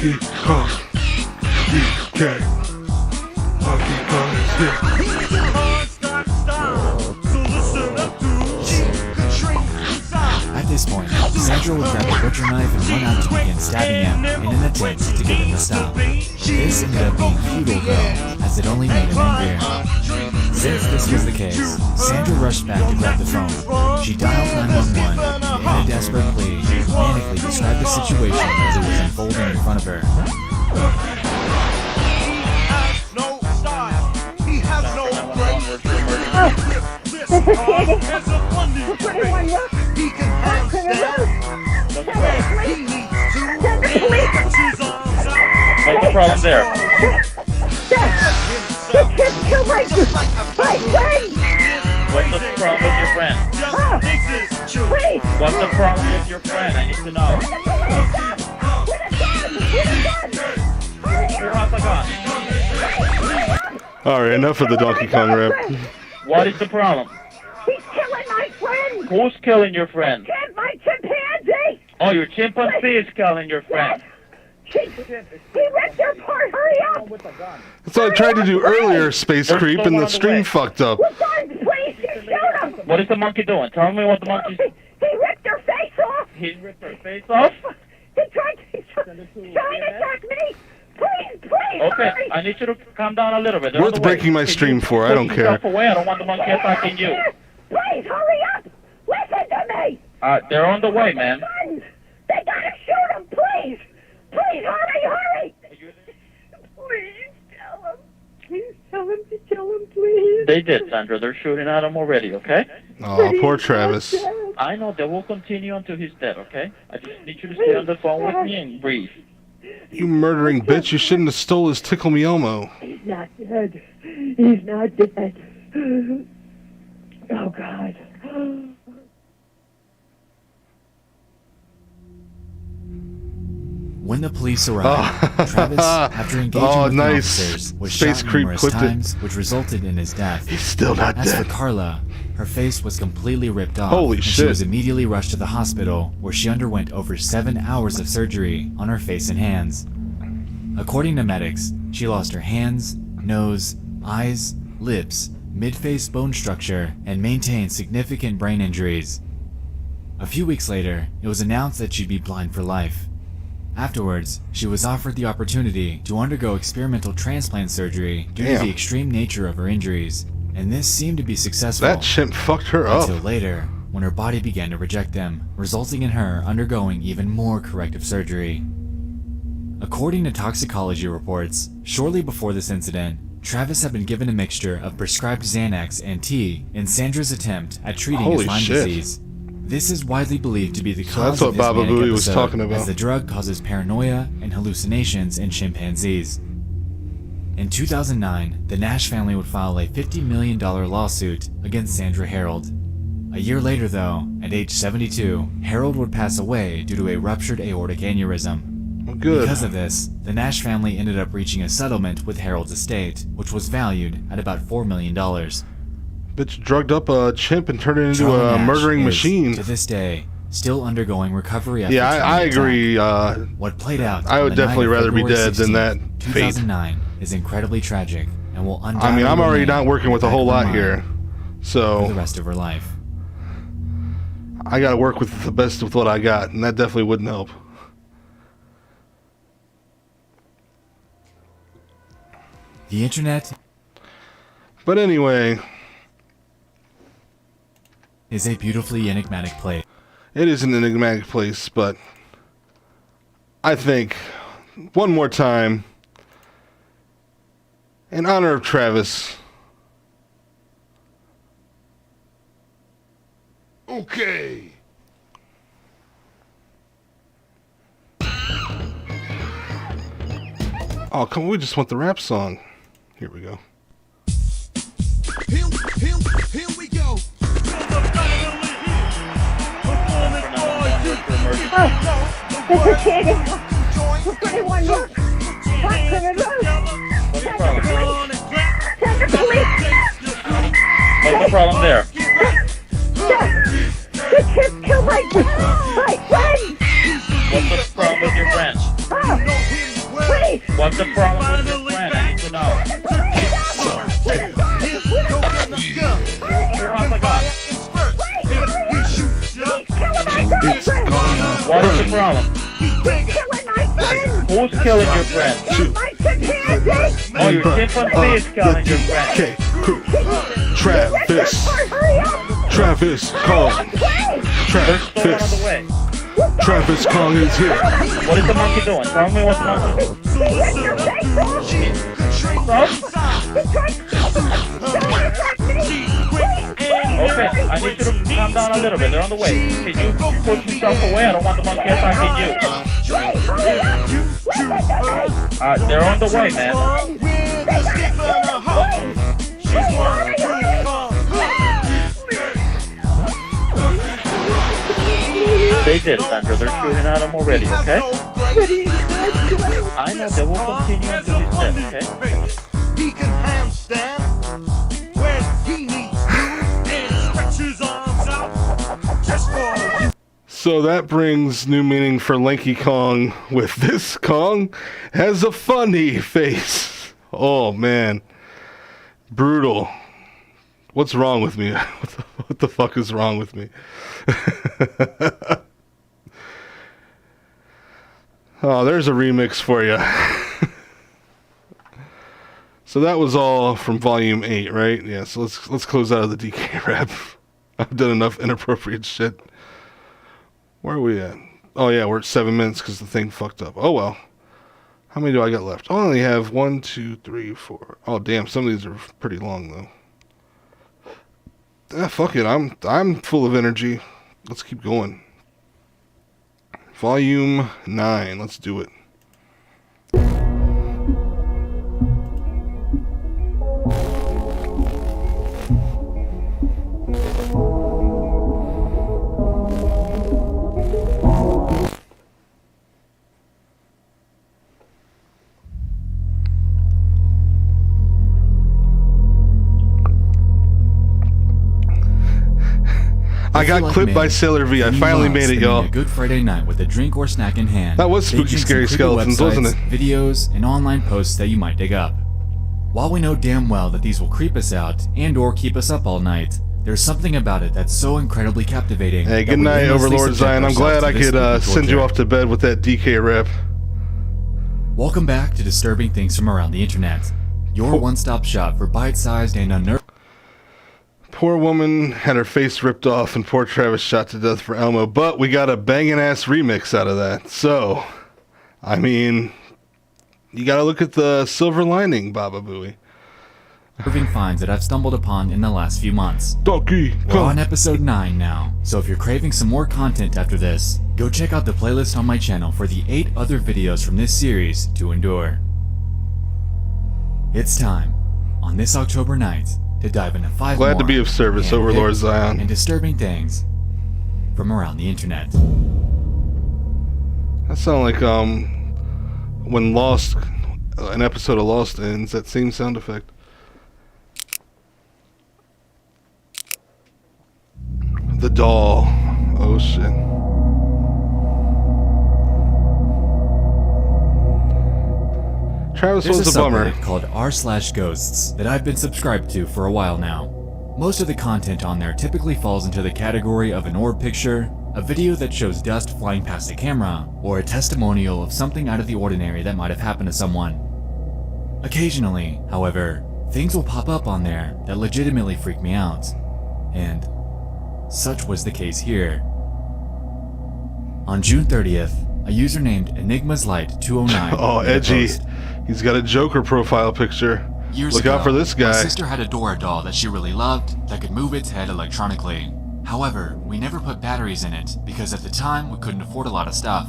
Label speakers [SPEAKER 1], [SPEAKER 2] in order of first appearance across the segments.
[SPEAKER 1] Donkey Kong. DK. Donkey Kong is here.
[SPEAKER 2] At this point, Sandra would grab a butcher knife and run out to begin stabbing him in an attempt to get him to stop. This ended up being futile though, as it only made him angrier. Since this was the case, Sandra rushed back to grab the phone. She dialed 911 and in a desperate plea, manically described the situation as it was unfolding in front of her.
[SPEAKER 3] What's the problem there? What's the problem with your friend? What's the problem with your friend? I need to know. Who has a gun?
[SPEAKER 1] Alright, enough of the Donkey Kong rap.
[SPEAKER 3] What is the problem?
[SPEAKER 4] He's killing my friend!
[SPEAKER 3] Who's killing your friend?
[SPEAKER 4] My chimpanzee!
[SPEAKER 3] Oh, your chimpanzee is killing your friend.
[SPEAKER 4] He ripped her apart! Hurry up!
[SPEAKER 1] That's what I tried to do earlier, Space
[SPEAKER 3] There's
[SPEAKER 1] Creep,
[SPEAKER 3] no
[SPEAKER 1] and
[SPEAKER 3] one
[SPEAKER 1] the
[SPEAKER 3] on the
[SPEAKER 1] stream
[SPEAKER 3] way.
[SPEAKER 1] fucked up.
[SPEAKER 4] Please, shoot him!
[SPEAKER 3] What is the monkey doing? Tell me what the monkey's...
[SPEAKER 4] He ripped her face off!
[SPEAKER 3] He ripped her face off?
[SPEAKER 4] He's trying to attack me! Please,
[SPEAKER 3] Okay,
[SPEAKER 4] hurry!
[SPEAKER 3] I need you to calm down a little bit. They're on
[SPEAKER 1] Worth
[SPEAKER 3] the way.
[SPEAKER 1] breaking my
[SPEAKER 3] Can
[SPEAKER 1] stream
[SPEAKER 3] you
[SPEAKER 1] for, I
[SPEAKER 3] put
[SPEAKER 1] don't care.
[SPEAKER 3] yourself away? I don't want the monkey attacking you.
[SPEAKER 4] Please, hurry up! Listen to me!
[SPEAKER 3] They're on the way, man.
[SPEAKER 4] They gotta shoot him, please! Please, hurry! Please tell him. Please tell him to kill him, please.
[SPEAKER 3] They did, Sandra. They're shooting at him already, okay?
[SPEAKER 1] Oh, poor Travis.
[SPEAKER 3] I know. They will continue until he's dead, okay? I just need you to stay on the phone with me and breathe.
[SPEAKER 1] You murdering bitch, you shouldn't have stole his Tickle Me Elmo.
[SPEAKER 4] He's not dead. He's not dead. Oh, God.
[SPEAKER 2] When the police arrived, Travis, after engaging with the officers, was
[SPEAKER 1] Space
[SPEAKER 2] shot
[SPEAKER 1] Creep
[SPEAKER 2] numerous
[SPEAKER 1] clipped it.
[SPEAKER 2] times, which resulted in his death.
[SPEAKER 1] He's still not
[SPEAKER 2] As
[SPEAKER 1] dead.
[SPEAKER 2] for Carla, her face was completely ripped off,
[SPEAKER 1] Holy
[SPEAKER 2] and she
[SPEAKER 1] shit.
[SPEAKER 2] was immediately rushed to the hospital, where she underwent over 7 hours of surgery on her face and hands. According to medics, she lost her hands, nose, eyes, lips, mid-face bone structure, and maintained significant brain injuries. A few weeks later, it was announced that she'd be blind for life. Afterwards, she was offered the opportunity to undergo experimental transplant surgery due to the extreme nature of her injuries, and this seemed to be successful.
[SPEAKER 1] That chimp fucked her up.
[SPEAKER 2] Until later, when her body began to reject them, resulting in her undergoing even more corrective surgery. According to toxicology reports, shortly before this incident, Travis had been given a mixture of prescribed Xanax and tea in Sandra's attempt at treating his Lyme disease. This is widely believed to be the cause of his manic
[SPEAKER 1] Baba Booey was
[SPEAKER 2] episode,
[SPEAKER 1] talking about.
[SPEAKER 2] as the drug causes paranoia and hallucinations in chimpanzees. In 2009, the Nash family would file a $50 million lawsuit against Sandra Harold. A year later though, at age 72, Harold would pass away due to a ruptured aortic aneurysm.
[SPEAKER 1] Good.
[SPEAKER 2] Because of this, the Nash family ended up reaching a settlement with Harold's estate, which was valued at about $4 million.
[SPEAKER 1] Bitch drugged up a chimp and turned it into
[SPEAKER 2] Charlie
[SPEAKER 1] a
[SPEAKER 2] Nash
[SPEAKER 1] murdering
[SPEAKER 2] is,
[SPEAKER 1] machine.
[SPEAKER 2] to this day, still undergoing recovery after
[SPEAKER 1] I agree.
[SPEAKER 2] what played out
[SPEAKER 1] I would
[SPEAKER 2] on the
[SPEAKER 1] definitely
[SPEAKER 2] night of
[SPEAKER 1] rather be
[SPEAKER 2] February
[SPEAKER 1] dead than
[SPEAKER 2] 16th,
[SPEAKER 1] that fate.
[SPEAKER 2] 2009 is incredibly tragic and will undoubtedly
[SPEAKER 1] I mean, I'm already
[SPEAKER 2] remain
[SPEAKER 1] not working with a
[SPEAKER 2] in the
[SPEAKER 1] whole
[SPEAKER 2] back of
[SPEAKER 1] lot
[SPEAKER 2] her
[SPEAKER 1] here,
[SPEAKER 2] mind for
[SPEAKER 1] so
[SPEAKER 2] the rest of her life.
[SPEAKER 1] I gotta work with the best with what I got, and that definitely wouldn't help.
[SPEAKER 2] The internet
[SPEAKER 1] But anyway,
[SPEAKER 2] is a beautifully enigmatic place.
[SPEAKER 1] it is an enigmatic place, but I think one more time, in honor of Travis. Okay. Oh, come on, we just want the rap song. Here we go.
[SPEAKER 5] Here we go.
[SPEAKER 4] It's a kid. We're putting one look. Hot criminal. Send the police.
[SPEAKER 3] What's the problem there?
[SPEAKER 4] The kid killed my friend.
[SPEAKER 3] What's the problem with your friend?
[SPEAKER 4] Oh,
[SPEAKER 3] problem?
[SPEAKER 4] Killing my friend.
[SPEAKER 3] Who's killing your friend?
[SPEAKER 4] My chimpanzee.
[SPEAKER 3] Oh, your chimpanzee is killing your friend.
[SPEAKER 1] Okay, crew. Travis.
[SPEAKER 4] Hurry up.
[SPEAKER 1] Travis Kong.
[SPEAKER 3] There's someone on the
[SPEAKER 1] Travis.
[SPEAKER 3] way.
[SPEAKER 1] Travis Kong is here.
[SPEAKER 3] What is the monkey doing? Tell me what the monkey is doing.
[SPEAKER 4] He hit your face, bro.
[SPEAKER 3] From? Okay, I need you to calm down a little bit. They're on the way. Can you push yourself away? I don't want the monkey attacking you. They're on the way, man. They did, Sandra. They're shooting at him already, okay? I know they will continue until he's dead, okay?
[SPEAKER 5] He can handstand when he needs to and stretch his arms out just for you.
[SPEAKER 1] So that brings new meaning for Lanky Kong with this Kong has a funny face. Oh man. Brutal. What's wrong with me? What the fuck is wrong with me? Oh, there's a remix for you. So that was all from volume 8, right? Yeah, so let's close out of the DK rap. I've done enough inappropriate shit. Where are we at? Oh yeah, we're at 7 minutes because the thing fucked up. Oh well. How many do I got left? I only have 1, 2, 3, 4. Oh damn, some of these are pretty long though. Ah, fuck it. I'm full of energy. Let's keep going. Volume 9. Let's do it. I got clipped by Sailor V. I finally made it, y'all.
[SPEAKER 2] A good Friday night with a drink or snack in hand.
[SPEAKER 1] That was spooky,
[SPEAKER 2] Staging some
[SPEAKER 1] scary
[SPEAKER 2] creepy
[SPEAKER 1] skeletons, wasn't it?
[SPEAKER 2] Videos and online posts that you might dig up. While we know damn well that these will creep us out and or keep us up all night, there's something about it that's so incredibly captivating.
[SPEAKER 1] Hey,
[SPEAKER 2] that
[SPEAKER 1] good
[SPEAKER 2] we
[SPEAKER 1] night,
[SPEAKER 2] endlessly
[SPEAKER 1] Overlord
[SPEAKER 2] subject
[SPEAKER 1] Zion. I'm
[SPEAKER 2] ourselves
[SPEAKER 1] glad
[SPEAKER 2] to
[SPEAKER 1] I
[SPEAKER 2] this
[SPEAKER 1] could
[SPEAKER 2] spooky
[SPEAKER 1] send you
[SPEAKER 2] torture.
[SPEAKER 1] off to bed with that DK rap.
[SPEAKER 2] Welcome back to Disturbing Things from Around the Internet, your one-stop shop for bite-sized and unnerving.
[SPEAKER 1] Poor woman had her face ripped off and poor Travis shot to death for Elmo, but we got a banging ass remix out of that. So, I mean, you gotta look at the silver lining, Baba Booey.
[SPEAKER 2] finds that I've stumbled upon in the last few months.
[SPEAKER 1] Donkey
[SPEAKER 2] We're on episode 9 now, so if you're craving some more content after this, go check out the playlist on my channel for the 8 other videos from this series to endure. It's time, on this October night, to dive into 5
[SPEAKER 1] Glad
[SPEAKER 2] more
[SPEAKER 1] to be of service,
[SPEAKER 2] handpicked
[SPEAKER 1] Overlord Zion.
[SPEAKER 2] and disturbing things from around the internet.
[SPEAKER 1] That sound like when Lost, an episode of Lost ends, that same sound effect. The doll. Oh shit. Travis
[SPEAKER 2] There's
[SPEAKER 1] was
[SPEAKER 2] a
[SPEAKER 1] a bummer.
[SPEAKER 2] subreddit called r/ghosts that I've been subscribed to for a while now. Most of the content on there typically falls into the category of an orb picture, a video that shows dust flying past a camera, or a testimonial of something out of the ordinary that might have happened to someone. Occasionally, however, things will pop up on there that legitimately freak me out, and such was the case here. On June 30th, a user named EnigmasLight209
[SPEAKER 1] Oh,
[SPEAKER 2] made a
[SPEAKER 1] edgy.
[SPEAKER 2] post.
[SPEAKER 1] He's got a Joker profile picture.
[SPEAKER 2] Years
[SPEAKER 1] Look
[SPEAKER 2] ago,
[SPEAKER 1] out for this
[SPEAKER 2] my
[SPEAKER 1] guy.
[SPEAKER 2] sister had a Dora doll that she really loved that could move its head electronically. However, we never put batteries in it because at the time we couldn't afford a lot of stuff.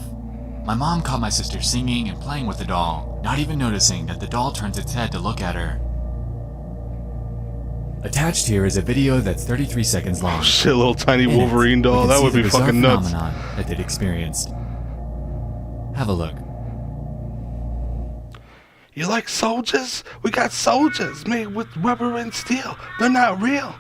[SPEAKER 2] My mom caught my sister singing and playing with the doll, not even noticing that the doll turns its head to look at her. Attached here is a video that's 33 seconds long.
[SPEAKER 1] Oh shit, little tiny
[SPEAKER 2] In it,
[SPEAKER 1] Wolverine
[SPEAKER 2] we
[SPEAKER 1] doll.
[SPEAKER 2] can
[SPEAKER 1] That
[SPEAKER 2] see
[SPEAKER 1] would
[SPEAKER 2] the
[SPEAKER 1] be
[SPEAKER 2] bizarre
[SPEAKER 1] fucking nuts.
[SPEAKER 2] phenomenon that they'd experienced. Have a look.
[SPEAKER 1] You like soldiers? We got soldiers made with rubber and steel. They're not real.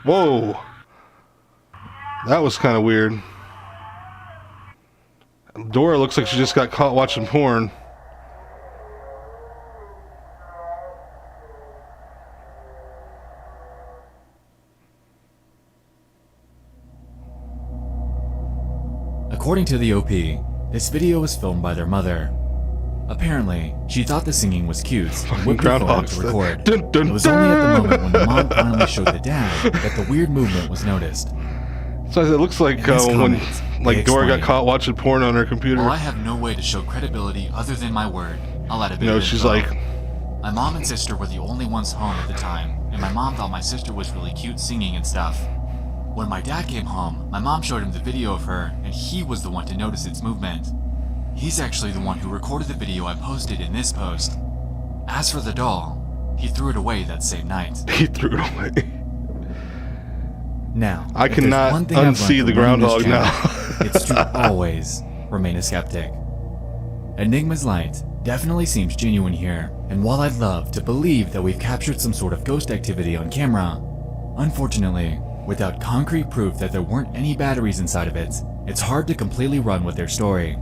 [SPEAKER 1] Whoa. That was kind of weird. Dora looks like she just got caught watching porn.
[SPEAKER 2] According to the OP, this video was filmed by their mother. Apparently, she thought the singing was cute and whipped her phone to record.
[SPEAKER 1] Dun, dun,
[SPEAKER 2] It was only at the moment when the mom finally showed the dad that the weird movement was noticed.
[SPEAKER 1] So it looks like
[SPEAKER 2] In this
[SPEAKER 1] when
[SPEAKER 2] comment, they
[SPEAKER 1] Dora got
[SPEAKER 2] explain,
[SPEAKER 1] caught watching porn on her computer.
[SPEAKER 2] "While I have no way to show credibility other than my word, I'll add a bit
[SPEAKER 1] You know,
[SPEAKER 2] of
[SPEAKER 1] she's
[SPEAKER 2] info.
[SPEAKER 1] like,
[SPEAKER 2] My mom and sister were the only ones home at the time, and my mom thought my sister was really cute singing and stuff. When my dad came home, my mom showed him the video of her, and he was the one to notice its movement. He's actually the one who recorded the video I posted in this post. As for the doll, he threw it away that same night."
[SPEAKER 1] he threw it away.
[SPEAKER 2] Now,
[SPEAKER 1] I
[SPEAKER 2] if there's
[SPEAKER 1] cannot
[SPEAKER 2] one thing I've learned
[SPEAKER 1] unsee the
[SPEAKER 2] from running this
[SPEAKER 1] groundhog
[SPEAKER 2] channel,
[SPEAKER 1] now.
[SPEAKER 2] it's to always remain a skeptic. Enigma's light definitely seems genuine here, and while I'd love to believe that we've captured some sort of ghost activity on camera, unfortunately, without concrete proof that there weren't any batteries inside of it, it's hard to completely run with their story.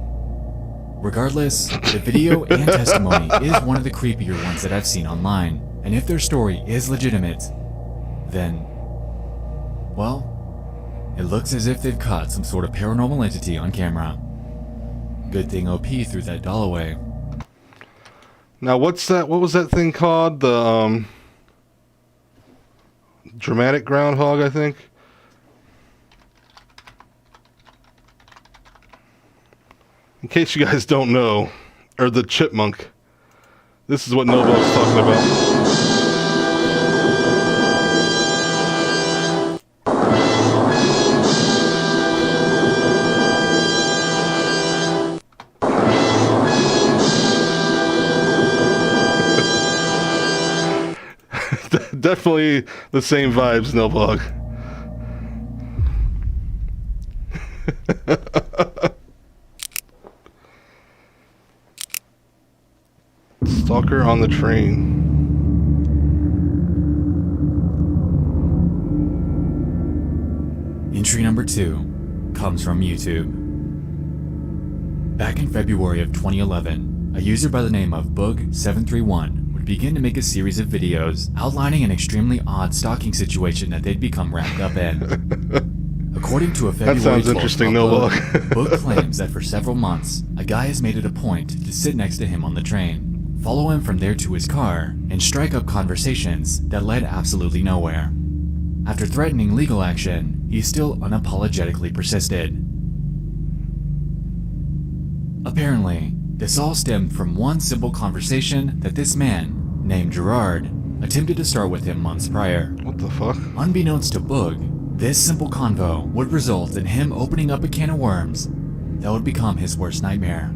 [SPEAKER 2] Regardless, the video and testimony is one of the creepier ones that I've seen online, and if their story is legitimate, then, well, it looks as if they've caught some sort of paranormal entity on camera. Good thing OP threw that doll away.
[SPEAKER 1] Now, what's that? What was that thing called? The dramatic groundhog, I think. In case you guys don't know, or the chipmunk. This is what Nobel's talking about. Definitely the same vibes, Nobel. Stalker on the train.
[SPEAKER 2] Entry number 2 comes from YouTube. Back in February of 2011, a user by the name of Bug731 would begin to make a series of videos outlining an extremely odd stalking situation that they'd become wrapped up in. According to a February
[SPEAKER 1] sounds
[SPEAKER 2] 12th
[SPEAKER 1] interesting,
[SPEAKER 2] upload, Bug claims that for several months, a guy has made it a point to sit next to him on the train, follow him from there to his car, and strike up conversations that led absolutely nowhere. After threatening legal action, he still unapologetically persisted. Apparently, this all stemmed from one simple conversation that this man, named Gerard, attempted to start with him months prior.
[SPEAKER 1] What the fuck?
[SPEAKER 2] Unbeknownst to Boog, this simple convo would result in him opening up a can of worms that would become his worst nightmare.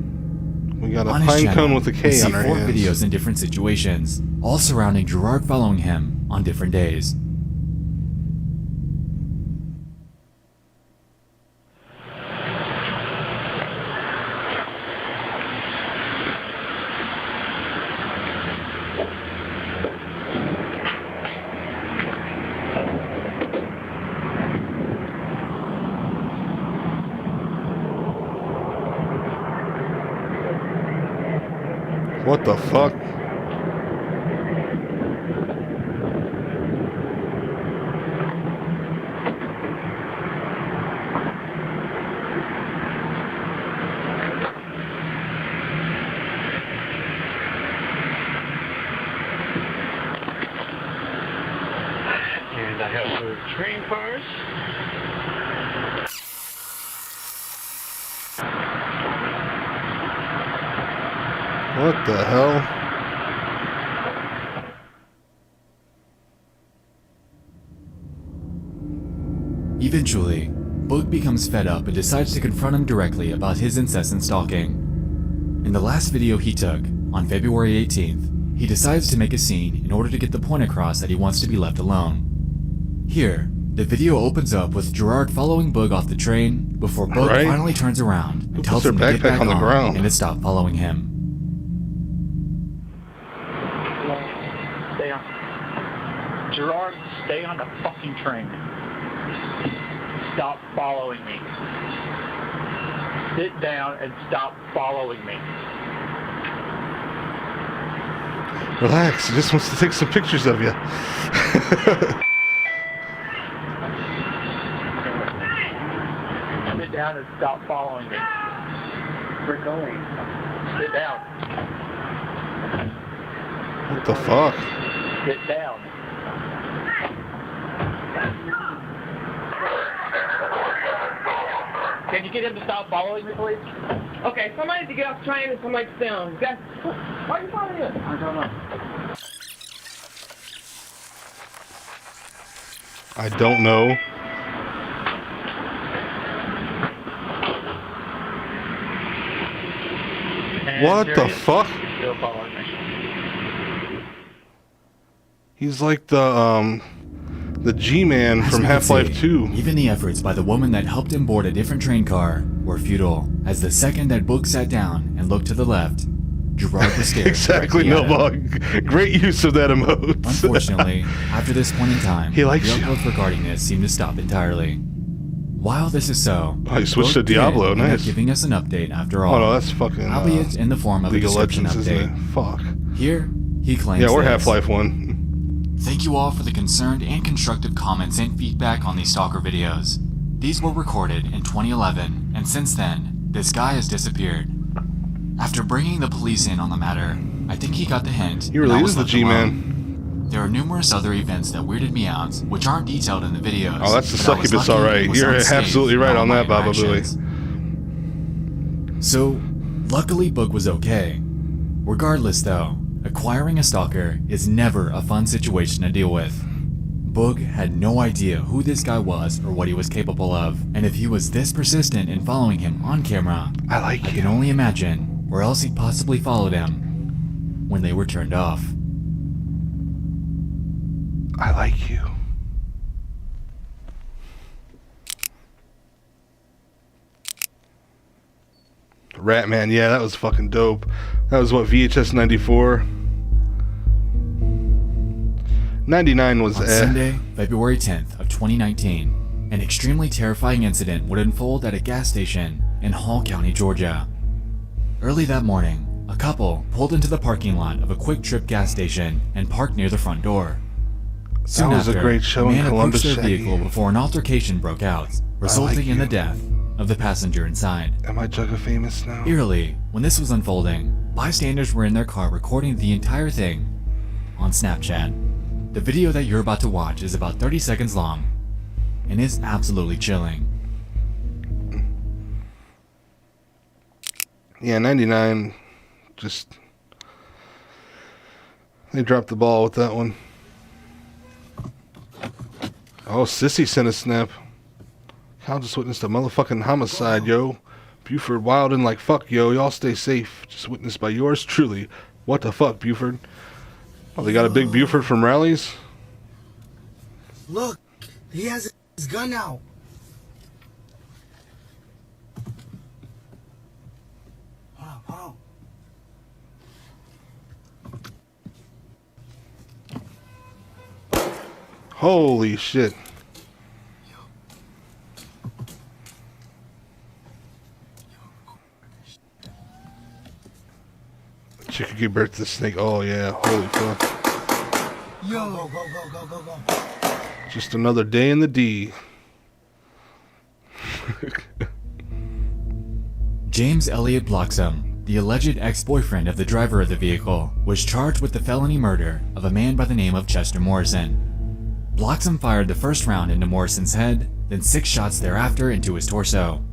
[SPEAKER 1] We got a
[SPEAKER 2] On his
[SPEAKER 1] pine
[SPEAKER 2] channel,
[SPEAKER 1] cone with a
[SPEAKER 2] we
[SPEAKER 1] K
[SPEAKER 2] see
[SPEAKER 1] on our
[SPEAKER 2] 4
[SPEAKER 1] hands.
[SPEAKER 2] videos in different situations, all surrounding Gerard following him on different days.
[SPEAKER 1] What the fuck?
[SPEAKER 3] And I have the train cars.
[SPEAKER 1] What the hell?
[SPEAKER 2] Eventually, Boog becomes fed up and decides to confront him directly about his incessant stalking. In the last video he took, on February 18th, he decides to make a scene in order to get the point across that he wants to be left alone. Here, the video opens up with Gerard following Boog off the train before Boog
[SPEAKER 1] Right.
[SPEAKER 2] finally turns around and
[SPEAKER 1] Who
[SPEAKER 2] tells
[SPEAKER 1] puts
[SPEAKER 2] him
[SPEAKER 1] their
[SPEAKER 2] to get
[SPEAKER 1] backpack
[SPEAKER 2] back
[SPEAKER 1] on the ground?
[SPEAKER 2] and to stop following him.
[SPEAKER 3] Stay on. Gerard, stay on the fucking train. Stop following me. Sit down and stop following me.
[SPEAKER 1] Relax, he just wants to take some pictures of you.
[SPEAKER 3] Sit down trying to stop following me. We're going. Sit down.
[SPEAKER 1] What the fuck?
[SPEAKER 3] Sit down. Can you get him to stop following me, please?
[SPEAKER 6] Okay, somebody to get off train and somebody to stay on. Why are you following him?
[SPEAKER 3] I don't know.
[SPEAKER 1] I don't know.
[SPEAKER 3] And
[SPEAKER 1] What
[SPEAKER 3] there
[SPEAKER 1] the
[SPEAKER 3] he is.
[SPEAKER 1] fuck?
[SPEAKER 3] Still following me.
[SPEAKER 1] He's like the G-Man
[SPEAKER 2] As
[SPEAKER 1] from
[SPEAKER 2] we can
[SPEAKER 1] Half-Life
[SPEAKER 2] see,
[SPEAKER 1] 2.
[SPEAKER 2] Even the efforts by the woman that helped him board a different train car were futile, as the second that Boog sat down and looked to the left, Gerard was staring
[SPEAKER 1] Exactly,
[SPEAKER 2] directly
[SPEAKER 1] no
[SPEAKER 2] at him.
[SPEAKER 1] bug. Great use of that emote.
[SPEAKER 2] Unfortunately, after this point in time,
[SPEAKER 1] He likes
[SPEAKER 2] the
[SPEAKER 1] you.
[SPEAKER 2] uploads regarding this seem to stop entirely. While this is so,
[SPEAKER 1] Oh, he switched
[SPEAKER 2] Boog
[SPEAKER 1] to Diablo,
[SPEAKER 2] did end up
[SPEAKER 1] nice.
[SPEAKER 2] giving us an update after all,
[SPEAKER 1] Oh no, that's fucking
[SPEAKER 2] albeit in the form of a
[SPEAKER 1] League of
[SPEAKER 2] description
[SPEAKER 1] Legends, isn't
[SPEAKER 2] update.
[SPEAKER 1] it? Fuck.
[SPEAKER 2] Here, he claims
[SPEAKER 1] Yeah, we're
[SPEAKER 2] this.
[SPEAKER 1] Half-Life 1.
[SPEAKER 2] Thank you all for the concerned and constructive comments and feedback on these stalker videos. These were recorded in 2011, and since then, this guy has disappeared. After bringing the police in on the matter, I think he got the hint.
[SPEAKER 1] He
[SPEAKER 2] and I
[SPEAKER 1] really
[SPEAKER 2] was
[SPEAKER 1] is the
[SPEAKER 2] left alone.
[SPEAKER 1] G-Man.
[SPEAKER 2] There are numerous other events that weirded me out, which aren't detailed in the videos.
[SPEAKER 1] Oh, that's the
[SPEAKER 2] but I was
[SPEAKER 1] succubus,
[SPEAKER 2] lucky
[SPEAKER 1] alright.
[SPEAKER 2] it was
[SPEAKER 1] You're
[SPEAKER 2] unscathed
[SPEAKER 1] absolutely
[SPEAKER 2] in
[SPEAKER 1] right
[SPEAKER 2] all
[SPEAKER 1] on
[SPEAKER 2] my
[SPEAKER 1] that, Baba Booey.
[SPEAKER 2] interactions. So, luckily Boog was okay. Regardless though, acquiring a stalker is never a fun situation to deal with. Boog had no idea who this guy was or what he was capable of, and if he was this persistent in following him on camera,
[SPEAKER 1] I like
[SPEAKER 2] I
[SPEAKER 1] you.
[SPEAKER 2] can only imagine where else he possibly followed him when they were turned off.
[SPEAKER 1] I like you. Ratman, yeah, that was fucking dope. That was what, VHS 94? 99 was
[SPEAKER 2] On Sunday, February 10th of 2019, an extremely terrifying incident would unfold at a gas station in Hall County, Georgia. Early that morning, a couple pulled into the parking lot of a Quick Trip gas station and parked near the front door. Soon
[SPEAKER 1] was a
[SPEAKER 2] after,
[SPEAKER 1] great show
[SPEAKER 2] a
[SPEAKER 1] in
[SPEAKER 2] man
[SPEAKER 1] Columbus,
[SPEAKER 2] approached their
[SPEAKER 1] Shaggy.
[SPEAKER 2] vehicle before an altercation broke out, resulting in
[SPEAKER 1] you.
[SPEAKER 2] the death of the passenger inside.
[SPEAKER 1] Am I Jugga famous now?
[SPEAKER 2] Eerily, when this was unfolding, bystanders were in their car recording the entire thing on Snapchat. The video that you're about to watch is about 30 seconds long and is absolutely chilling.
[SPEAKER 1] Yeah, 99, just... They dropped the ball with that one. Oh, Sissy sent a snap. Cal just witnessed a motherfucking homicide, yo. Buford wildin' like fuck, yo. Y'all stay safe. Just witnessed by yours truly. What the fuck, Buford? Oh, they got a big Buford from rallies?
[SPEAKER 7] Look, he has his gun out. Hold on.
[SPEAKER 1] Holy shit. Chicken gave birth to the snake. Oh yeah, holy fuck.
[SPEAKER 7] Yo, go.
[SPEAKER 1] Just another day in the D.
[SPEAKER 2] James Elliott Bloxham, the alleged ex-boyfriend of the driver of the vehicle, was charged with the felony murder of a man by the name of Chester Morrison. Bloxham fired the first round into Morrison's head, then 6 shots thereafter into his torso.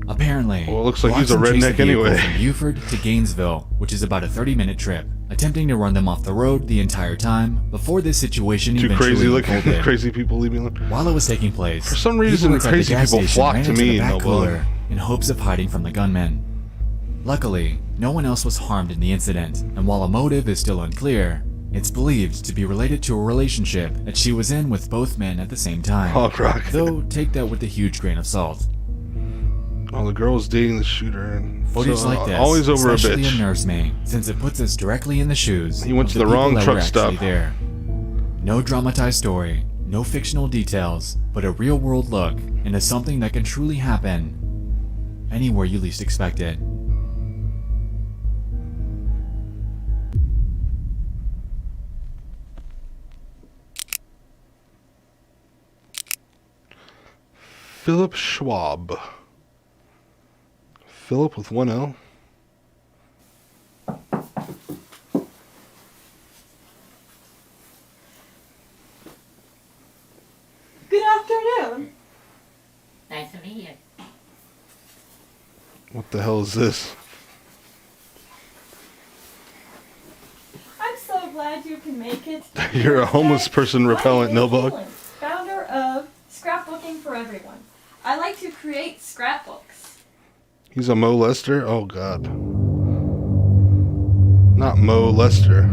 [SPEAKER 2] Apparently,
[SPEAKER 1] Well, it looks like he's a
[SPEAKER 2] Bloxham chased
[SPEAKER 1] redneck
[SPEAKER 2] the vehicle
[SPEAKER 1] anyway.
[SPEAKER 2] from Buford to Gainesville, which is about a 30-minute trip, attempting to run them off the road the entire time before this situation
[SPEAKER 1] Two
[SPEAKER 2] eventually
[SPEAKER 1] crazy looking,
[SPEAKER 2] unfolded.
[SPEAKER 1] crazy people leave me alone.
[SPEAKER 2] While it was taking place,
[SPEAKER 1] For some reason,
[SPEAKER 2] people at the
[SPEAKER 1] crazy
[SPEAKER 2] gas
[SPEAKER 1] people
[SPEAKER 2] station
[SPEAKER 1] flock
[SPEAKER 2] ran
[SPEAKER 1] to
[SPEAKER 2] into
[SPEAKER 1] me,
[SPEAKER 2] the back
[SPEAKER 1] Noble.
[SPEAKER 2] cooler in hopes of hiding from the gunmen. Luckily, no one else was harmed in the incident, and while a motive is still unclear, it's believed to be related to a relationship that she was in with both men at the same time.
[SPEAKER 1] Hawk Rock.
[SPEAKER 2] Though, take that with a huge grain of salt.
[SPEAKER 1] Oh, the girl's dating the shooter, and
[SPEAKER 2] Footage
[SPEAKER 1] so,
[SPEAKER 2] like this
[SPEAKER 1] always over a
[SPEAKER 2] especially
[SPEAKER 1] bitch.
[SPEAKER 2] unnerves me, since it puts us directly in the shoes
[SPEAKER 1] He went
[SPEAKER 2] of
[SPEAKER 1] to the
[SPEAKER 2] people
[SPEAKER 1] wrong
[SPEAKER 2] that
[SPEAKER 1] truck
[SPEAKER 2] were actually
[SPEAKER 1] stop.
[SPEAKER 2] there. No dramatized story, no fictional details, but a real-world look into something that can truly happen anywhere you least expect it.
[SPEAKER 1] Philip Schwab. Philip with one L?
[SPEAKER 8] Good afternoon.
[SPEAKER 9] Nice to meet you.
[SPEAKER 1] What the hell is this?
[SPEAKER 8] I'm so glad you can make it.
[SPEAKER 1] You're a homeless person repellent,
[SPEAKER 8] I'm
[SPEAKER 1] Nilbug.
[SPEAKER 8] Caitlin, founder of Scrapbooking for Everyone. I like to create scrapbooks.
[SPEAKER 1] He's a Mo Lester? Oh, God. Not Mo Lester.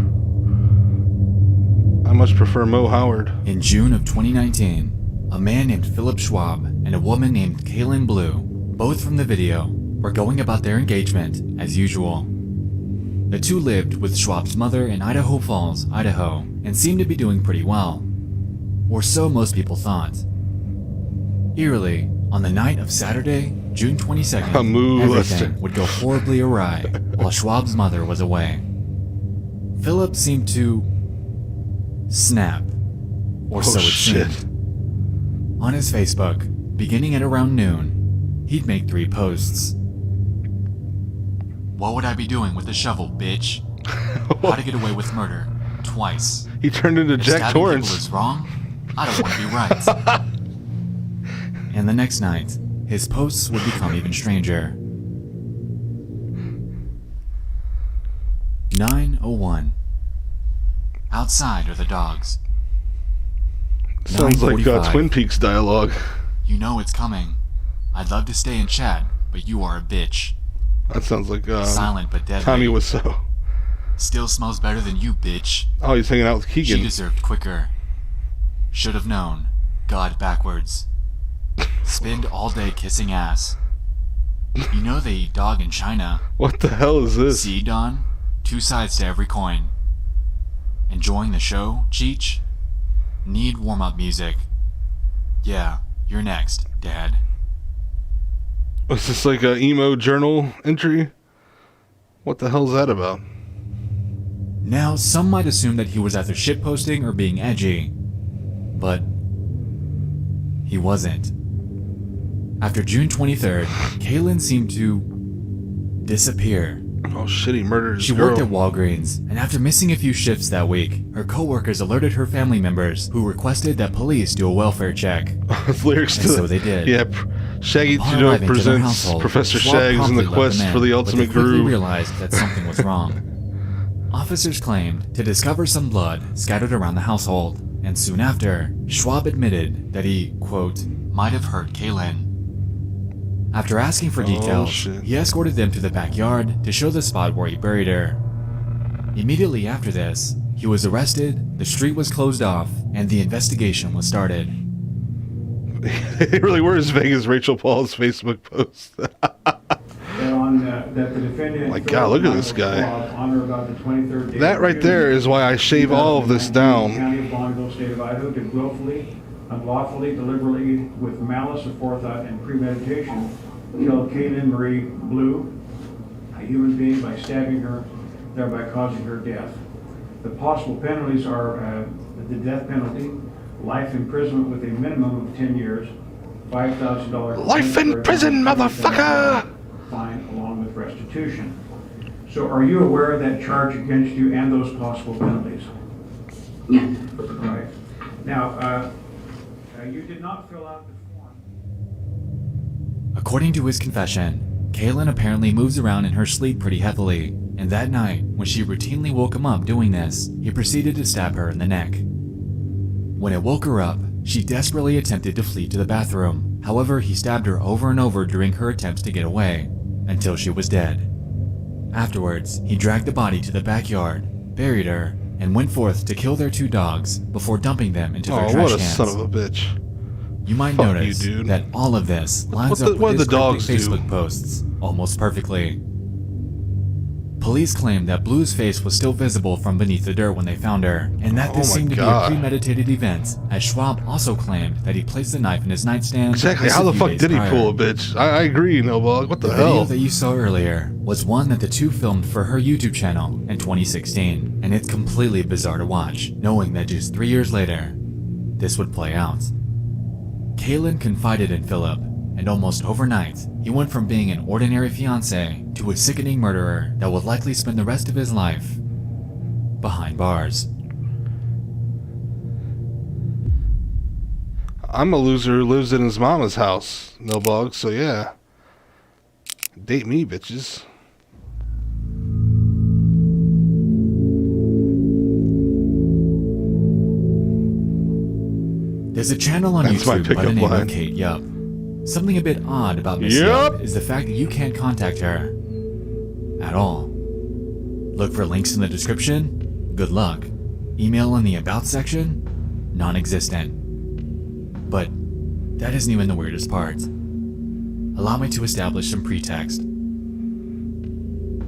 [SPEAKER 1] I much prefer Mo Howard.
[SPEAKER 2] In June of 2019, a man named Philip Schwab and a woman named Kaylin Blue, both from the video, were going about their engagement as usual. The two lived with Schwab's mother in Idaho Falls, Idaho, and seemed to be doing pretty well. Or so most people thought. Eerily, on the night of Saturday, June 22nd, everything
[SPEAKER 1] Lester.
[SPEAKER 2] would go horribly awry while Schwab's mother was away. Philip seemed to snap, or so it
[SPEAKER 1] shit.
[SPEAKER 2] seemed. On his Facebook, beginning at around noon, he'd make 3 posts. What would I be doing with a shovel, bitch? How to get away with murder, twice.
[SPEAKER 1] He turned into
[SPEAKER 2] If
[SPEAKER 1] Jack
[SPEAKER 2] stabbing
[SPEAKER 1] Torrance.
[SPEAKER 2] people is wrong, I don't want to be right. And the next night, his posts would become even stranger. 9:01. Outside are the dogs.
[SPEAKER 1] Sounds like
[SPEAKER 2] 9:45.
[SPEAKER 1] Twin Peaks dialogue.
[SPEAKER 2] You know it's coming. I'd love to stay and chat, but you are a bitch.
[SPEAKER 1] That sounds like
[SPEAKER 2] Silent but deadly.
[SPEAKER 1] Tommy Wiseau.
[SPEAKER 2] Still smells better than you, bitch.
[SPEAKER 1] Oh, he's hanging out with
[SPEAKER 2] She
[SPEAKER 1] Keegan.
[SPEAKER 2] deserved quicker. Should have known. God backwards. Spend all day kissing ass. You know they eat dog in China.
[SPEAKER 1] What the hell is this?
[SPEAKER 2] See, Don? 2 sides to every coin. Enjoying the show, Cheech? Need warm-up music. Yeah, you're next, Dad.
[SPEAKER 1] Was this like a emo journal entry? What the hell's that about?
[SPEAKER 2] Now, some might assume that he was either shitposting or being edgy. But he wasn't. After June 23rd, Kaylin seemed to disappear.
[SPEAKER 1] Oh shit, he murdered his
[SPEAKER 2] She
[SPEAKER 1] girl.
[SPEAKER 2] worked at Walgreens, and after missing a few shifts that week, her coworkers alerted her family members, who requested that police do a welfare check.
[SPEAKER 1] With lyrics
[SPEAKER 2] And
[SPEAKER 1] to
[SPEAKER 2] so they did.
[SPEAKER 1] Yeah, Shaggy
[SPEAKER 2] Upon
[SPEAKER 1] Trudeau
[SPEAKER 2] arriving to their
[SPEAKER 1] presents
[SPEAKER 2] household,
[SPEAKER 1] Professor
[SPEAKER 2] Schwab
[SPEAKER 1] Shags in
[SPEAKER 2] promptly
[SPEAKER 1] the
[SPEAKER 2] let
[SPEAKER 1] quest
[SPEAKER 2] them in,
[SPEAKER 1] for the
[SPEAKER 2] but
[SPEAKER 1] ultimate
[SPEAKER 2] they quickly
[SPEAKER 1] groove.
[SPEAKER 2] realized that something was wrong. Officers claimed to discover some blood scattered around the household, and soon after, Schwab admitted that he, quote, might have hurt Kaylin. After asking for details,
[SPEAKER 1] shit.
[SPEAKER 2] he escorted them to the backyard to show the spot where he buried her. Immediately after this, he was arrested, the street was closed off, and the investigation was started.
[SPEAKER 1] They really were as vague as Rachel Paul's Facebook post.
[SPEAKER 10] That the defendant,
[SPEAKER 1] My God, look at this guy.
[SPEAKER 10] on or about the 23rd day
[SPEAKER 1] That
[SPEAKER 10] of
[SPEAKER 1] right
[SPEAKER 10] June,
[SPEAKER 1] there is why I shave all of this
[SPEAKER 10] 2019,
[SPEAKER 1] down.
[SPEAKER 10] County of Bonneville, State of Idaho, did willfully, unlawfully, deliberately, with malice, aforethought, and premeditation, kill Kaylin Marie Blue, a human being, by stabbing her, thereby causing her death. The possible penalties are the death penalty, life imprisonment with a minimum of 10 years, $5,000
[SPEAKER 1] Life in prison, motherfucker!
[SPEAKER 10] fine, along with restitution. So are you aware of that charge against you and those possible penalties?
[SPEAKER 9] Yes.
[SPEAKER 10] Right. Now, you did not fill out the form.
[SPEAKER 2] According to his confession, Kaylin apparently moves around in her sleep pretty heavily, and that night, when she routinely woke him up doing this, he proceeded to stab her in the neck. When it woke her up, she desperately attempted to flee to the bathroom. However, he stabbed her over and over during her attempts to get away, until she was dead. Afterwards, he dragged the body to the backyard, buried her, and went forth to kill their 2 dogs before dumping them into their
[SPEAKER 1] Oh,
[SPEAKER 2] trash
[SPEAKER 1] what a
[SPEAKER 2] cans.
[SPEAKER 1] son of a bitch.
[SPEAKER 2] You might
[SPEAKER 1] Fuck
[SPEAKER 2] notice
[SPEAKER 1] you, dude.
[SPEAKER 2] that all of this lines
[SPEAKER 1] What
[SPEAKER 2] up
[SPEAKER 1] what
[SPEAKER 2] with his
[SPEAKER 1] the dogs
[SPEAKER 2] cryptic
[SPEAKER 1] do?
[SPEAKER 2] Facebook posts almost perfectly. Police claim that Blue's face was still visible from beneath the dirt when they found her, and that this
[SPEAKER 1] Oh my
[SPEAKER 2] seemed to
[SPEAKER 1] God.
[SPEAKER 2] be a premeditated event, as Schwab also claimed that he placed the knife in his nightstand.
[SPEAKER 1] Exactly,
[SPEAKER 2] just
[SPEAKER 1] how
[SPEAKER 2] a
[SPEAKER 1] the
[SPEAKER 2] few
[SPEAKER 1] fuck
[SPEAKER 2] days
[SPEAKER 1] did he
[SPEAKER 2] prior.
[SPEAKER 1] pull a bitch? I agree, Nobog. What the
[SPEAKER 2] The video
[SPEAKER 1] hell?
[SPEAKER 2] that you saw earlier was one that the two filmed for her YouTube channel in 2016, and it's completely bizarre to watch, knowing that just 3 years later, this would play out. Kaylin confided in Philip and almost overnight, he went from being an ordinary fiance to a sickening murderer that would likely spend the rest of his life behind bars.
[SPEAKER 1] I'm a loser who lives in his mama's house. No bugs, so yeah. Date me, bitches.
[SPEAKER 2] There's a channel on
[SPEAKER 1] That's my
[SPEAKER 2] YouTube by the
[SPEAKER 1] pickup
[SPEAKER 2] name
[SPEAKER 1] line.
[SPEAKER 2] of Kate Yup. Something a bit odd about Miss Yup is the fact that you can't contact her at all. Look for links in the description? Good luck. Email in the About section? Non-existent. But that isn't even the weirdest part. Allow me to establish some pretext.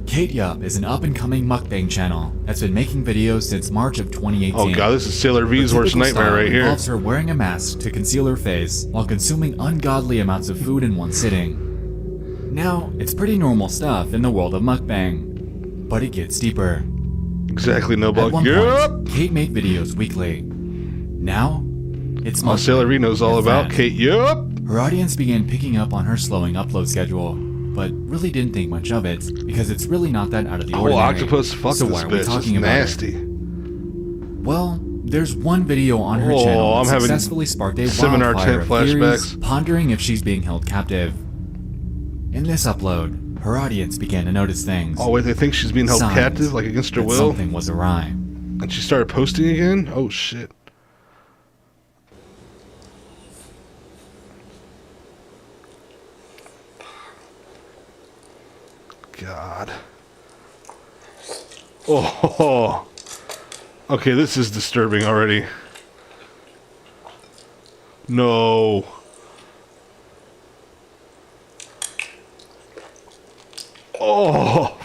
[SPEAKER 2] Kate Yup is an up-and-coming mukbang channel that's been making videos since March of 2018.
[SPEAKER 1] Oh god, this is Sailor V's
[SPEAKER 2] Her
[SPEAKER 1] worst
[SPEAKER 2] typical
[SPEAKER 1] nightmare
[SPEAKER 2] style
[SPEAKER 1] right here.
[SPEAKER 2] involves her wearing a mask to conceal her face while consuming ungodly amounts of food in one sitting. Now, it's pretty normal stuff in the world of mukbang, but it gets deeper.
[SPEAKER 1] Exactly, no
[SPEAKER 2] At
[SPEAKER 1] bug.
[SPEAKER 2] one
[SPEAKER 1] Yup!
[SPEAKER 2] point, Kate made videos weekly. Now, it's
[SPEAKER 1] Oh,
[SPEAKER 2] mukbang.
[SPEAKER 1] Sailor V knows all
[SPEAKER 2] If
[SPEAKER 1] about
[SPEAKER 2] that.
[SPEAKER 1] Kate. Yup!
[SPEAKER 2] Her audience began picking up on her slowing upload schedule, but really didn't think much of it because it's really not that out of the
[SPEAKER 1] Oh,
[SPEAKER 2] ordinary.
[SPEAKER 1] octopus, fuck
[SPEAKER 2] so
[SPEAKER 1] this
[SPEAKER 2] why are
[SPEAKER 1] bitch.
[SPEAKER 2] we
[SPEAKER 1] It's
[SPEAKER 2] talking about
[SPEAKER 1] nasty.
[SPEAKER 2] it? Well, there's one video on her
[SPEAKER 1] Oh,
[SPEAKER 2] channel
[SPEAKER 1] I'm
[SPEAKER 2] that
[SPEAKER 1] having
[SPEAKER 2] successfully sparked a
[SPEAKER 1] seminar
[SPEAKER 2] wildfire
[SPEAKER 1] tent
[SPEAKER 2] of theories,
[SPEAKER 1] flashbacks.
[SPEAKER 2] pondering if she's being held captive. In this upload, her audience began to notice things.
[SPEAKER 1] Oh wait, they think she's being held
[SPEAKER 2] Signs
[SPEAKER 1] captive, like against her
[SPEAKER 2] that
[SPEAKER 1] will?
[SPEAKER 2] something was awry.
[SPEAKER 1] And she started posting again? Oh shit. God. Oh. Okay, this is disturbing already. No. Oh.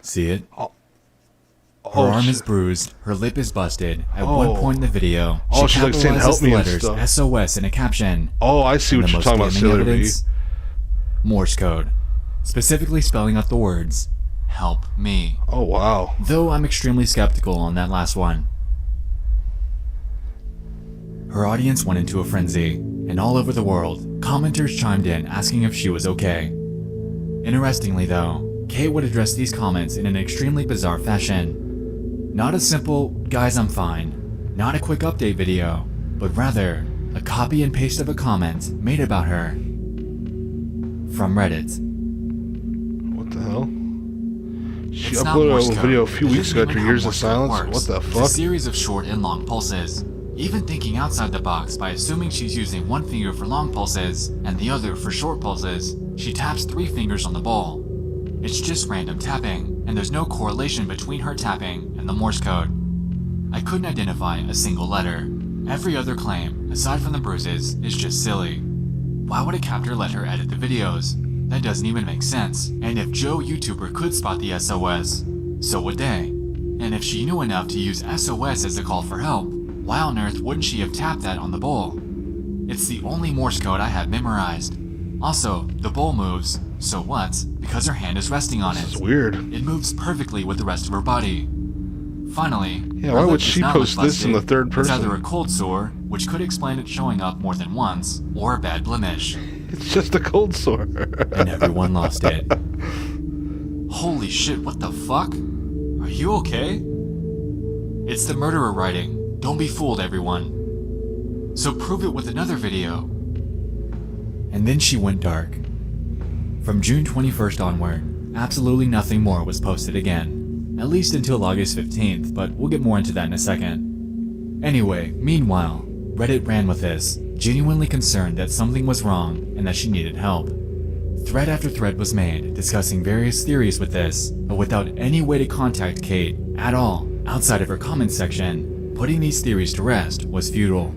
[SPEAKER 2] See it? Her
[SPEAKER 1] Oh,
[SPEAKER 2] arm
[SPEAKER 1] shit.
[SPEAKER 2] is bruised, her lip is busted. At
[SPEAKER 1] Oh.
[SPEAKER 2] one point in the video,
[SPEAKER 1] Oh,
[SPEAKER 2] she
[SPEAKER 1] she's like saying,
[SPEAKER 2] capitalizes
[SPEAKER 1] "Help
[SPEAKER 2] the
[SPEAKER 1] me," and
[SPEAKER 2] letters
[SPEAKER 1] stuff.
[SPEAKER 2] SOS in a caption.
[SPEAKER 1] Oh, I see
[SPEAKER 2] And
[SPEAKER 1] what
[SPEAKER 2] the
[SPEAKER 1] you're
[SPEAKER 2] most
[SPEAKER 1] talking about,
[SPEAKER 2] damning
[SPEAKER 1] Sailor V.
[SPEAKER 2] evidence? Morse code. Specifically spelling out the words, "Help me."
[SPEAKER 1] Oh, wow.
[SPEAKER 2] Though I'm extremely skeptical on that last one. Her audience went into a frenzy, and all over the world, commenters chimed in asking if she was okay. Interestingly though, Kate would address these comments in an extremely bizarre fashion. Not a simple, "guys I'm fine," not a quick update video, but rather, a copy and paste of a comment made about her from Reddit.
[SPEAKER 1] What the hell? She
[SPEAKER 2] It's not
[SPEAKER 1] uploaded
[SPEAKER 2] Morse
[SPEAKER 1] a
[SPEAKER 2] code.
[SPEAKER 1] video a few
[SPEAKER 2] It
[SPEAKER 1] weeks
[SPEAKER 2] isn't
[SPEAKER 1] ago
[SPEAKER 2] even
[SPEAKER 1] after
[SPEAKER 2] how
[SPEAKER 1] years of
[SPEAKER 2] Morse code
[SPEAKER 1] silence.
[SPEAKER 2] works.
[SPEAKER 1] What the
[SPEAKER 2] It's a
[SPEAKER 1] fuck?
[SPEAKER 2] series of short and long pulses. Even thinking outside the box by assuming she's using one finger for long pulses and the other for short pulses, she taps 3 fingers on the ball. It's just random tapping, and there's no correlation between her tapping and the Morse code. I couldn't identify a single letter. Every other claim, aside from the bruises, is just silly. Why would a captor let her edit the videos? That doesn't even make sense. And if Joe YouTuber could spot the SOS, so would they. And if she knew enough to use SOS as a call for help, why on earth wouldn't she have tapped that on the bowl? It's the only Morse code I have memorized. Also, the bowl moves, so what? Because her hand is resting on it.
[SPEAKER 1] This is weird.
[SPEAKER 2] It moves perfectly with the rest of her body. Finally,
[SPEAKER 1] Yeah,
[SPEAKER 2] her
[SPEAKER 1] why
[SPEAKER 2] lip
[SPEAKER 1] would
[SPEAKER 2] does
[SPEAKER 1] she
[SPEAKER 2] not look
[SPEAKER 1] post this in
[SPEAKER 2] busted.
[SPEAKER 1] the third
[SPEAKER 2] It's
[SPEAKER 1] person?
[SPEAKER 2] either a cold sore, which could explain it showing up more than once, or a bad blemish.
[SPEAKER 1] It's just a cold sore.
[SPEAKER 2] And everyone lost it. Holy shit, what the fuck? Are you okay? It's the murderer writing. Don't be fooled, everyone. So prove it with another video. And then she went dark. From June 21st onward, absolutely nothing more was posted again. At least until August 15th, but we'll get more into that in a second. Anyway, meanwhile, Reddit ran with this, genuinely concerned that something was wrong and that she needed help. Thread after thread was made, discussing various theories with this, but without any way to contact Kate at all, outside of her comments section. Putting these theories to rest was futile.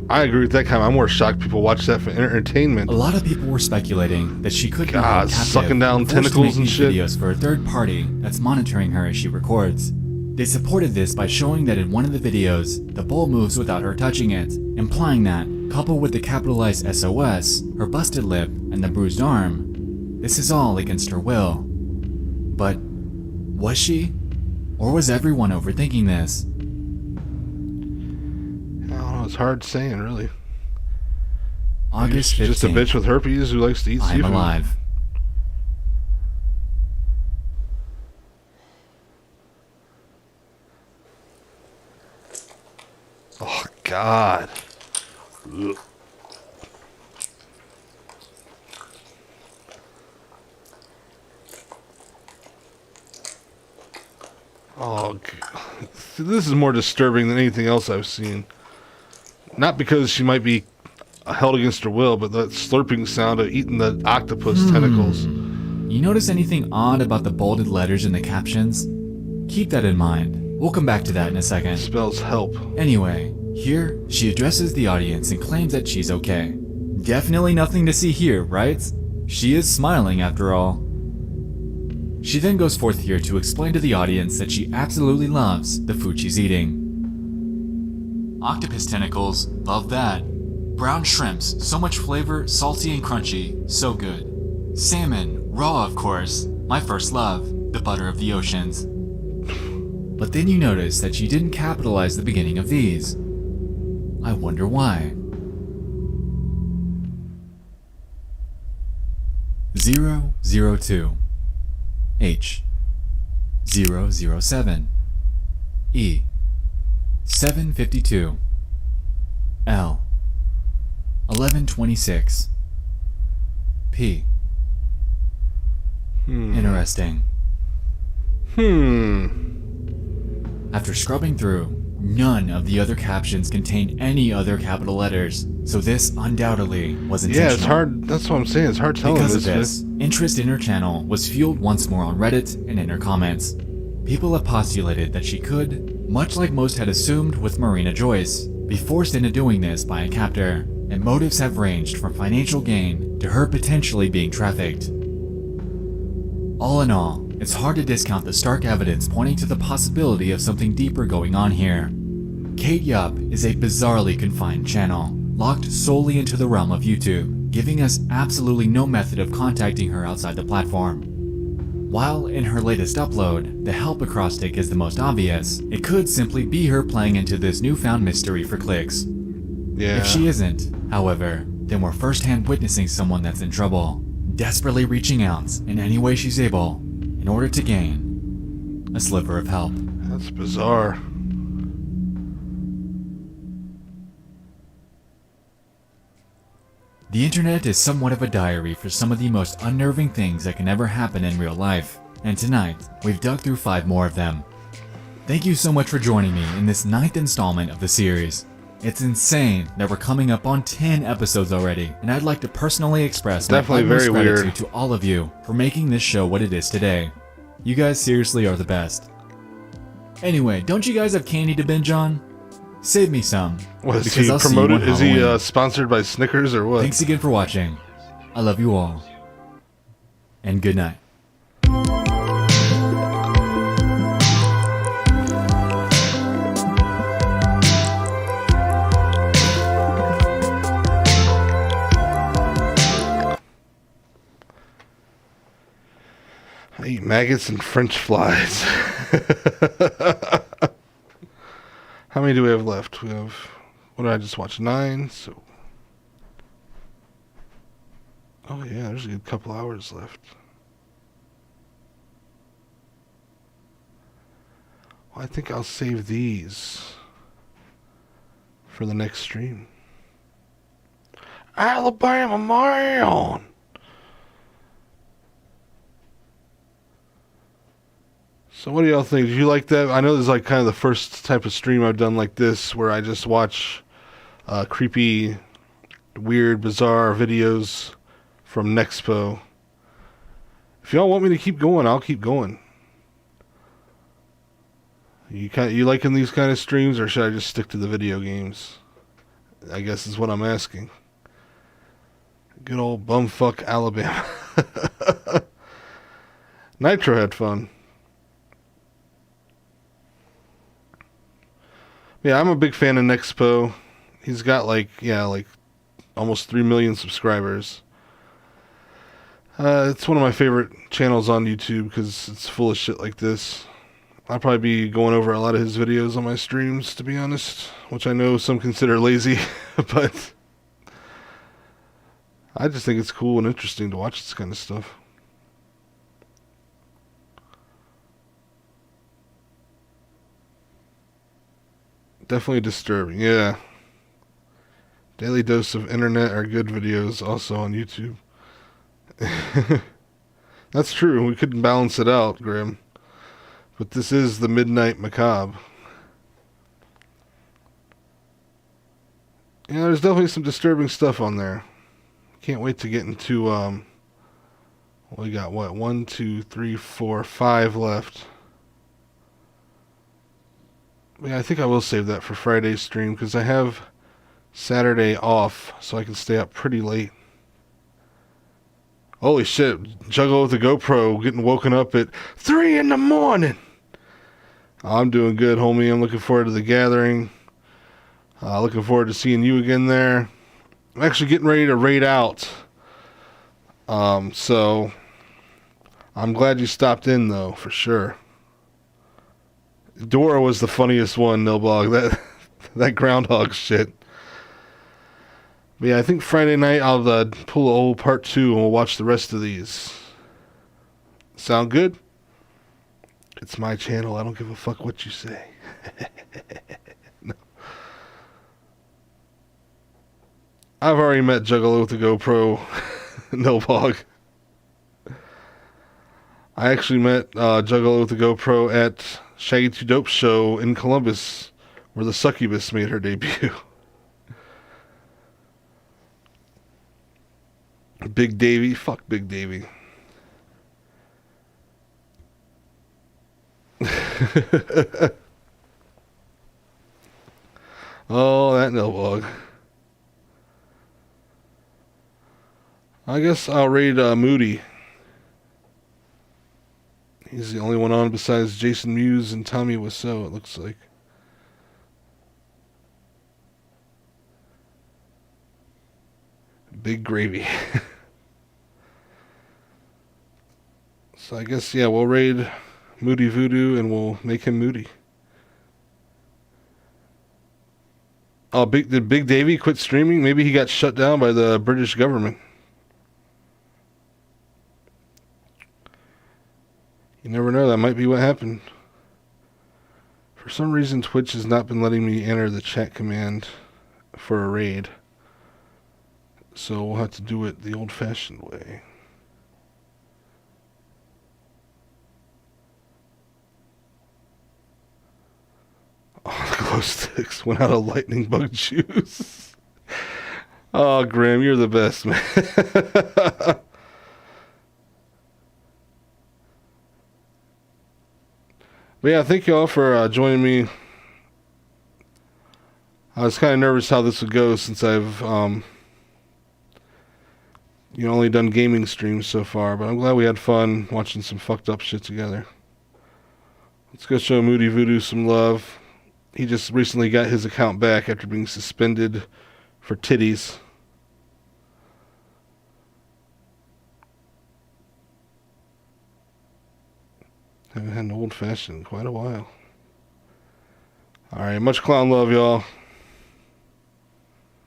[SPEAKER 1] I agree with that kind. I'm more shocked people watch that for entertainment.
[SPEAKER 2] A lot of people were speculating that she could be
[SPEAKER 1] God,
[SPEAKER 2] held captive,
[SPEAKER 1] sucking down
[SPEAKER 2] forced to
[SPEAKER 1] tentacles
[SPEAKER 2] make
[SPEAKER 1] and
[SPEAKER 2] these
[SPEAKER 1] shit.
[SPEAKER 2] videos for a third party that's monitoring her as she records. They supported this by showing that in one of the videos, the bowl moves without her touching it, implying that, coupled with the capitalized SOS, her busted lip, and the bruised arm, this is all against her will. But was she? Or was everyone overthinking this?
[SPEAKER 1] I don't know, it's hard saying, really.
[SPEAKER 2] August 15th.
[SPEAKER 1] She's just a bitch with herpes who likes to eat
[SPEAKER 2] I'm
[SPEAKER 1] seafood.
[SPEAKER 2] alive.
[SPEAKER 1] Oh, God. Ugh. Oh, God. This is more disturbing than anything else I've seen. Not because she might be held against her will, but that slurping sound of eating the octopus tentacles.
[SPEAKER 2] You notice anything odd about the bolded letters in the captions? Keep that in mind. We'll come back to that in a second.
[SPEAKER 1] Spells help.
[SPEAKER 2] Anyway, here, she addresses the audience and claims that she's okay. Definitely nothing to see here, right? She is smiling after all. She then goes forth here to explain to the audience that she absolutely loves the food she's eating. Octopus tentacles, love that. Brown shrimps, so much flavor, salty and crunchy, so good. Salmon, raw of course, my first love, the butter of the oceans. But then you notice that she didn't capitalize the beginning of these. I wonder why. 002 H 007 E 752 L 1126 P. Interesting. After scrubbing through, none of the other captions contain any other capital letters, so this undoubtedly was intentional.
[SPEAKER 1] Yeah, it's hard. That's what I'm saying. It's hard telling
[SPEAKER 2] Because of
[SPEAKER 1] this.
[SPEAKER 2] this, interest in her channel was fueled once more on Reddit and in her comments. People have postulated that she could, much like most had assumed with Marina Joyce, be forced into doing this by a captor, and motives have ranged from financial gain to her potentially being trafficked. All in all, it's hard to discount the stark evidence pointing to the possibility of something deeper going on here. Kate Yup is a bizarrely confined channel, locked solely into the realm of YouTube, giving us absolutely no method of contacting her outside the platform. While in her latest upload, the help acrostic is the most obvious, it could simply be her playing into this newfound mystery for clicks.
[SPEAKER 1] Yeah.
[SPEAKER 2] If she isn't, however, then we're firsthand witnessing someone that's in trouble, desperately reaching out in any way she's able in order to gain a sliver of help.
[SPEAKER 1] That's bizarre.
[SPEAKER 2] The internet is somewhat of a diary for some of the most unnerving things that can ever happen in real life, and tonight, we've dug through 5 more of them. Thank you so much for joining me in this 9th installment of the series. It's insane that we're coming up on 10 episodes already, and I'd like to personally express my
[SPEAKER 1] Definitely
[SPEAKER 2] utmost
[SPEAKER 1] very
[SPEAKER 2] gratitude
[SPEAKER 1] weird.
[SPEAKER 2] to all of you for making this show what it is today. You guys seriously are the best. Anyway, don't you guys have candy to binge on? Save me some.
[SPEAKER 1] What is
[SPEAKER 2] because
[SPEAKER 1] he
[SPEAKER 2] I'll see you on
[SPEAKER 1] promoted? Is he
[SPEAKER 2] Halloween.
[SPEAKER 1] sponsored by Snickers or what?
[SPEAKER 2] Thanks again for watching. I love you all. And good night.
[SPEAKER 1] I eat maggots and French flies. How many do we have left? We have, what did I just watch? 9. So, oh yeah, there's a good couple hours left. Well, I think I'll save these for the next stream. Alabama man. So what do y'all think? Did you like that? I know this is like kind of the first type of stream I've done like this, where I just watch creepy, weird, bizarre videos from Nexpo. If y'all want me to keep going, I'll keep going. You liking these kind of streams, or should I just stick to the video games? I guess is what I'm asking. Good old bumfuck Alabama. Nitro had fun. Yeah, I'm a big fan of Nexpo. He's got like almost 3 million subscribers. It's one of my favorite channels on YouTube because it's full of shit like this. I'll probably be going over a lot of his videos on my streams, to be honest, which I know some consider lazy, but I just think it's cool and interesting to watch this kind of stuff. Definitely disturbing, yeah. Daily dose of internet or good videos also on YouTube. That's true. We couldn't balance it out, Grim. But this is the Midnight Macabre. Yeah, there's definitely some disturbing stuff on there. Can't wait to get into, we got what? 1, 2, 3, 4, 5 left. Yeah, I think I will save that for Friday's stream because I have Saturday off, so I can stay up pretty late. Holy shit, Juggalo with the GoPro getting woken up at 3 in the morning. I'm doing good, homie. I'm looking forward to the gathering. Looking forward to seeing you again there. I'm actually getting ready to raid out. So I'm glad you stopped in, though, for sure. Dora was the funniest one, Nilblog. That groundhog shit. But yeah, I think Friday night I'll pull a whole part 2 and we'll watch the rest of these. Sound good? It's my channel. I don't give a fuck what you say. No. I've already met Juggalo with the GoPro. Nilblog. I actually met Juggalo with the GoPro at Shaggy 2 Dope show in Columbus, where the Succubus made her debut. Big Davy, fuck Big Davy. Oh, that Nilblog. I guess I'll raid Moody. He's the only one on besides Jason Mewes and Tommy Wiseau, it looks like. Big gravy. So I guess, yeah, we'll raid Moody Voodoo and we'll make him moody. Oh, did Big Davy quit streaming? Maybe he got shut down by the British government. You never know, that might be what happened. For some reason, Twitch has not been letting me enter the chat command for a raid. So we'll have to do it the old-fashioned way. Oh, the glow sticks went out of lightning bug juice. Oh, Graham, you're the best, man. But yeah, thank you all for joining me. I was kind of nervous how this would go since I've only done gaming streams so far, but I'm glad we had fun watching some fucked up shit together. Let's go show Moody Voodoo some love. He just recently got his account back after being suspended for titties. Haven't had an old fashioned in quite a while. Alright, much clown love, y'all.